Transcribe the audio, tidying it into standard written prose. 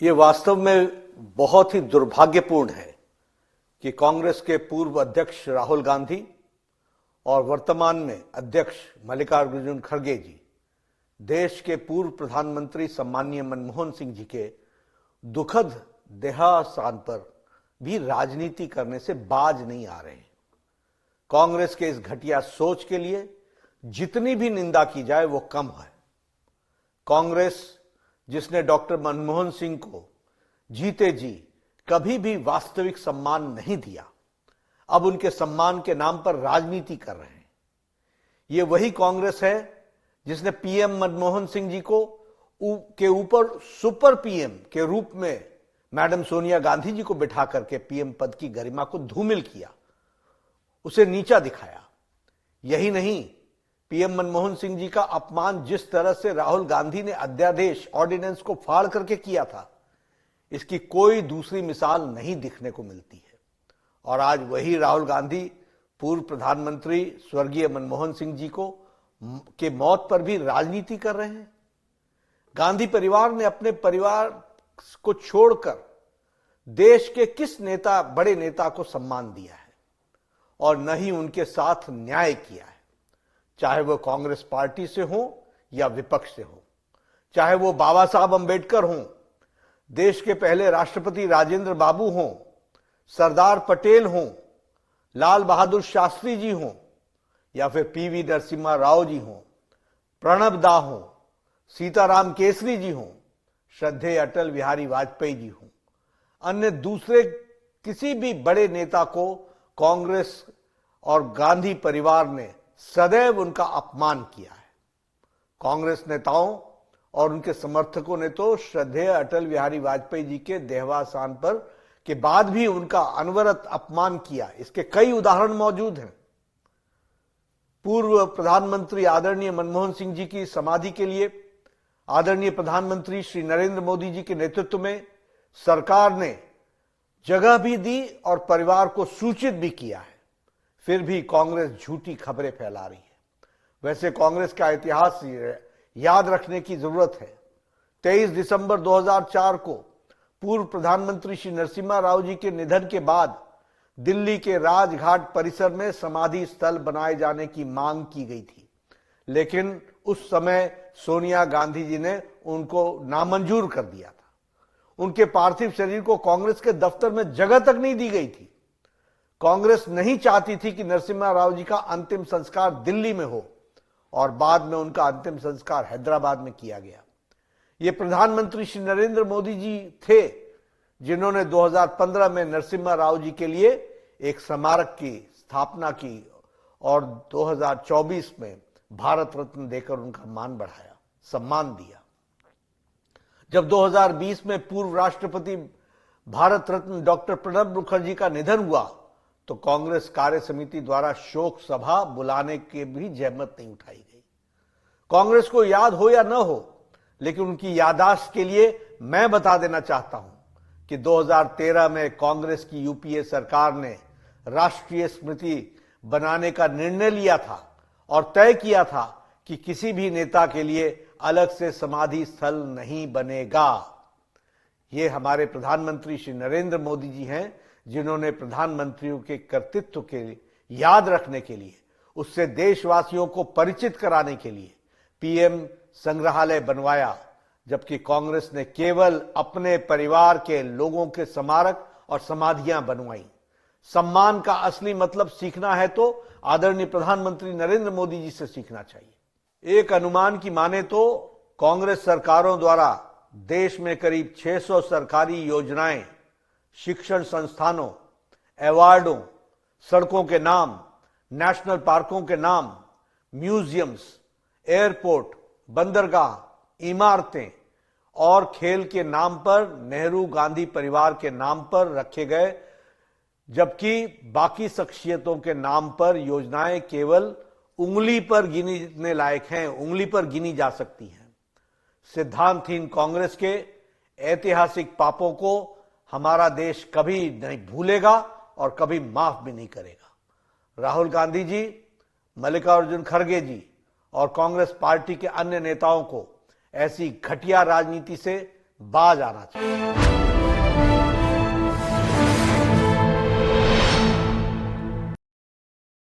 ये वास्तव में बहुत ही दुर्भाग्यपूर्ण है कि कांग्रेस के पूर्व अध्यक्ष राहुल गांधी और वर्तमान में अध्यक्ष मल्लिकार्जुन खड़गे जी देश के पूर्व प्रधानमंत्री सम्माननीय मनमोहन सिंह जी के दुखद देहावसान पर भी राजनीति करने से बाज नहीं आ रहे हैं। कांग्रेस के इस घटिया सोच के लिए जितनी भी निंदा की जाए वो कम है। कांग्रेस जिसने डॉक्टर मनमोहन सिंह को जीते जी कभी भी वास्तविक सम्मान नहीं दिया, अब उनके सम्मान के नाम पर राजनीति कर रहे हैं। ये वही कांग्रेस है जिसने पीएम मनमोहन सिंह जी को के ऊपर सुपर पीएम के रूप में मैडम सोनिया गांधी जी को बिठा करके पीएम पद की गरिमा को धूमिल किया, उसे नीचा दिखाया। यही नहीं, पीएम मनमोहन सिंह जी का अपमान जिस तरह से राहुल गांधी ने अध्यादेश ऑर्डिनेंस को फाड़ करके किया था, इसकी कोई दूसरी मिसाल नहीं दिखने को मिलती है। और आज वही राहुल गांधी पूर्व प्रधानमंत्री स्वर्गीय मनमोहन सिंह जी के मौत पर भी राजनीति कर रहे हैं। गांधी परिवार ने अपने परिवार को छोड़कर देश के किस बड़े नेता को सम्मान दिया है और न ही उनके साथ न्याय किया है, चाहे वो कांग्रेस पार्टी से हो या विपक्ष से हो, चाहे वो बाबा साहब अंबेडकर हों, देश के पहले राष्ट्रपति राजेंद्र बाबू हों, सरदार पटेल हों, लाल बहादुर शास्त्री जी हों या फिर पीवी नरसिम्हा राव जी हों, प्रणब दा हों, सीताराम केसरी जी हों, श्रद्धेय अटल बिहारी वाजपेयी जी हों, अन्य दूसरे किसी भी बड़े नेता को कांग्रेस और गांधी परिवार ने सदैव उनका अपमान किया है। कांग्रेस नेताओं और उनके समर्थकों ने तो श्रद्धेय अटल बिहारी वाजपेयी जी के देहावसान पर के बाद भी उनका अनवरत अपमान किया। इसके कई उदाहरण मौजूद हैं। पूर्व प्रधानमंत्री आदरणीय मनमोहन सिंह जी की समाधि के लिए आदरणीय प्रधानमंत्री श्री नरेंद्र मोदी जी के नेतृत्व में सरकार ने जगह भी दी और परिवार को सूचित भी किया है, फिर भी कांग्रेस झूठी खबरें फैला रही है। वैसे कांग्रेस का इतिहास याद रखने की जरूरत है। 23 दिसंबर 2004 को पूर्व प्रधानमंत्री श्री नरसिम्हा राव जी के निधन के बाद दिल्ली के राजघाट परिसर में समाधि स्थल बनाए जाने की मांग की गई थी, लेकिन उस समय सोनिया गांधी जी ने उनको नामंजूर कर दिया था। उनके पार्थिव शरीर को कांग्रेस के दफ्तर में जगह तक नहीं दी गई थी। कांग्रेस नहीं चाहती थी कि नरसिम्हा राव जी का अंतिम संस्कार दिल्ली में हो और बाद में उनका अंतिम संस्कार हैदराबाद में किया गया। ये प्रधानमंत्री श्री नरेंद्र मोदी जी थे जिन्होंने 2015 में नरसिम्हा राव जी के लिए एक स्मारक की स्थापना की और 2024 में भारत रत्न देकर उनका मान बढ़ाया, सम्मान दिया। जब 2020 में पूर्व राष्ट्रपति भारत रत्न डॉक्टर प्रणब मुखर्जी का निधन हुआ तो कांग्रेस कार्य समिति द्वारा शोक सभा बुलाने के भी जहमत नहीं उठाई गई। कांग्रेस को याद हो या न हो, लेकिन उनकी याददाश्त के लिए मैं बता देना चाहता हूं कि 2013 में कांग्रेस की यूपीए सरकार ने राष्ट्रीय स्मृति बनाने का निर्णय लिया था और तय किया था कि किसी भी नेता के लिए अलग से समाधि स्थल नहीं बनेगा। ये हमारे प्रधानमंत्री श्री नरेंद्र मोदी जी हैं जिन्होंने प्रधानमंत्रियों के कर्तृत्व के याद रखने के लिए, उससे देशवासियों को परिचित कराने के लिए पीएम संग्रहालय बनवाया, जबकि कांग्रेस ने केवल अपने परिवार के लोगों के स्मारक और समाधियां बनवाई। सम्मान का असली मतलब सीखना है तो आदरणीय प्रधानमंत्री नरेंद्र मोदी जी से सीखना चाहिए। एक अनुमान की माने तो कांग्रेस सरकारों द्वारा देश में करीब 600 सरकारी योजनाएं, शिक्षण संस्थानों, अवार्डों, सड़कों के नाम, नेशनल पार्कों के नाम, म्यूजियम्स, एयरपोर्ट, बंदरगाह, इमारतें और खेल के नाम पर नेहरू गांधी परिवार के नाम पर रखे गए, जबकि बाकी शख्सियतों के नाम पर योजनाएं केवल उंगली पर गिनने लायक हैं, उंगली पर गिनी जा सकती हैं। सिद्धांतहीन कांग्रेस के ऐतिहासिक पापों को हमारा देश कभी नहीं भूलेगा और कभी माफ भी नहीं करेगा। राहुल गांधी जी, मल्लिकार्जुन खड़गे जी और कांग्रेस पार्टी के अन्य नेताओं को ऐसी घटिया राजनीति से बाज आना चाहिए।